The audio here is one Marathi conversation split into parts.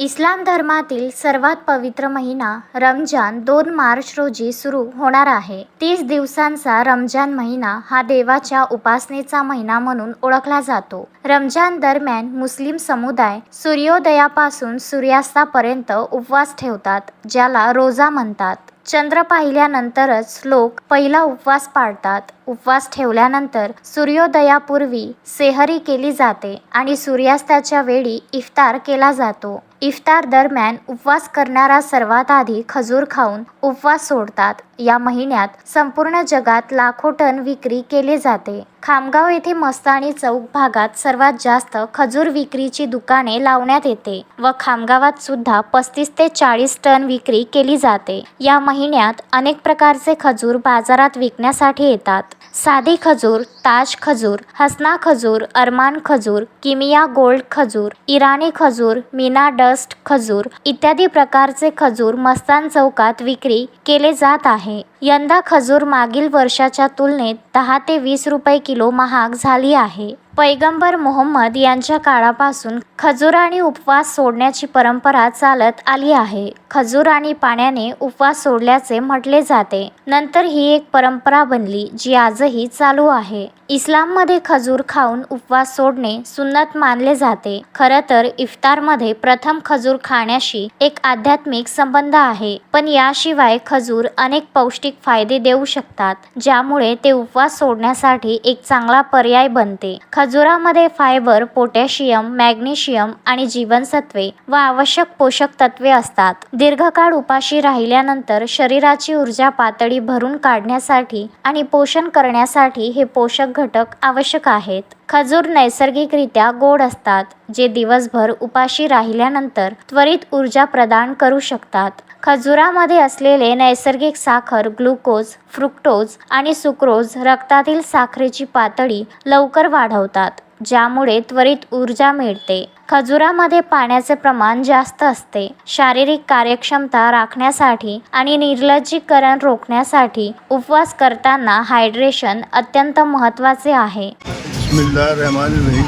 इस्लाम धर्मातील सर्वात पवित्र महिना रमजान 2 मार्च रोजी सुरू होणार आहे। 30 दिवसांचा रमजान महिना हा देवाच्या उपासनेचा महिना म्हणून ओळखला जातो। रमजान दरम्यान मुस्लिम समुदाय सूर्योदयापासून सूर्यास्तापर्यंत उपवास ठेवतात, ज्याला रोजा म्हणतात। चंद्र पाहिल्यानंतरच लोक पहिला उपवास पाळतात। उपवास ठेवल्यानंतर सूर्योदयापूर्वी सेहरी केली जाते आणि सूर्यास्ताच्या वेळी इफ्तार केला जातो। इफ्तार दरम्यान उपवास करणारा सर्वात आधी खजूर खाऊन उपवास सोडतात। या महिन्यात संपूर्ण जगात लाखो टन विक्री केली जाते। खामगाव येथे मस्तानी चौक भागात सर्वात जास्त खजूर विक्रीची दुकाने लावण्यात येते व खामगावात सुद्धा 35 ते 40 टन विक्री केली जाते। या महिन्यात अनेक प्रकारचे खजूर बाजारात विकण्यासाठी येतात। साधी खजूर, ताज खजूर, हसना खजूर, अरमान खजूर, किमिया गोल्ड खजूर, इराणी खजूर, मीना डस्ट खजूर इत्यादी प्रकारचे खजूर मस्तान चौकात विक्री केले जात आहे। यंदा खजूर मागील वर्षाच्या तुलनेत 10 ते 20 रुपये किलो महाग झाली आहे। पैगंबर मोहम्मद यांच्या काळापासून खजूर आणि उपवास सोडण्याची परंपरा चालत आली आहे। खजूर आणि पाण्याने उपवास सोडल्याचे म्हटले जाते। नंतर ही एक परंपरा बनली जी आजही चालू आहे। इस्लाममध्ये खजूर खाऊन उपवास सोडणे सुन्नत मानले जाते। खरं तर इफ्तारमध्ये प्रथम खजूर खाण्याशी एक आध्यात्मिक संबंध आहे, पण याशिवाय खजूर अनेक पौष्टिक फायदे देऊ शकतात, ज्यामुळे ते उपवास सोडण्यासाठी एक चांगला पर्याय बनते। खजुरामध्ये फायबर, पोटॅशियम, मॅग्नेशियम आणि जीवनसत्वे व आवश्यक पोषक तत्वे असतात। दीर्घकाळ उपाशी राहिल्यानंतर शरीराची ऊर्जा पातळी भरून काढण्यासाठी आणि पोषण करण्यासाठी हे पोषक घटक आवश्यक आहेत। खजूर नैसर्गिकरित्या गोड असतात, जे दिवसभर उपाशी राहिल्यानंतर त्वरित ऊर्जा प्रदान करू शकतात। खजुरामध्ये असलेले नैसर्गिक साखर, ग्लुकोज, फ्रुक्टोज आणि सुक्रोज रक्तातील साखरेची पातळी लवकर वाढवतात, ज्यामुळे त्वरित ऊर्जा मिळते। खजुरामध्ये पाण्याचे प्रमाण जास्त असते। शारीरिक कार्यक्षमता राखण्यासाठी आणि निर्जलीकरण रोखण्यासाठी उपवास करताना हायड्रेशन अत्यंत महत्त्वाचे आहे। बिस्मिल्लाहिर्रहमानिर्रहीम।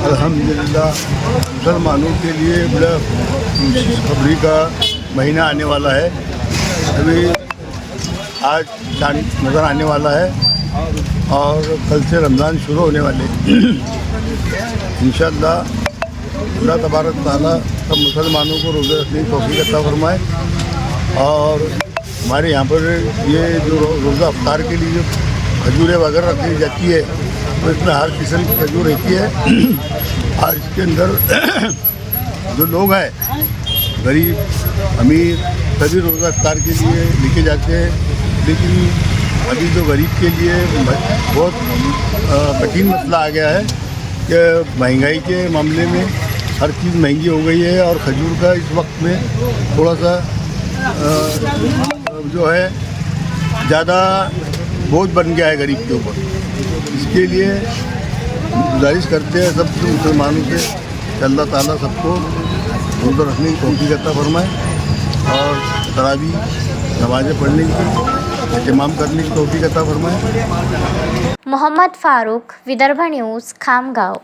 अल्हम्दुलिल्लाह, मुसलमानों के लिए बड़ा खुशखबरी का महीना आने वाला है। अभी आज चांद नज़र आने वाला है और कल से रमज़ान शुरू होने वाले इंशाअल्लाह अल्लाह तबारक ताला सब मुसलमानों को रोज़े रखने की तौफीक अता फरमाए। और हमारे यहाँ पर ये जो रोज़ा अफ्तार के लिए जो खजूरें वगैरह रखी जाती है, तो इसमें हर किस्म की खजूर रहती है। और इसके अंदर जो लोग हैं, गरीब अमीर, सभी रोज़ा अफ्तार के लिए लेके जाते हैं। लेकिन अभी जो गरीब के लिए बहुत कठिन मसला आ गया है कि महंगाई के मामले में हर चीज़ महंगी हो गई है और खजूर का इस वक्त में थोड़ा सा जो है ज़्यादा बोझ बन गया है गरीब के ऊपर। इसके लिए गुजारिश करते हैं सब मुसलमानों से कि अल्लाह ताला सबको रोज़ा रखने की तौफीक अता फरमाए और तरावी नमाज़ें पढ़ने की इत्माम करने की तौफीक अता फरमाए। मोहम्मद फारूक, विदर्भ न्यूज़, खामगाव।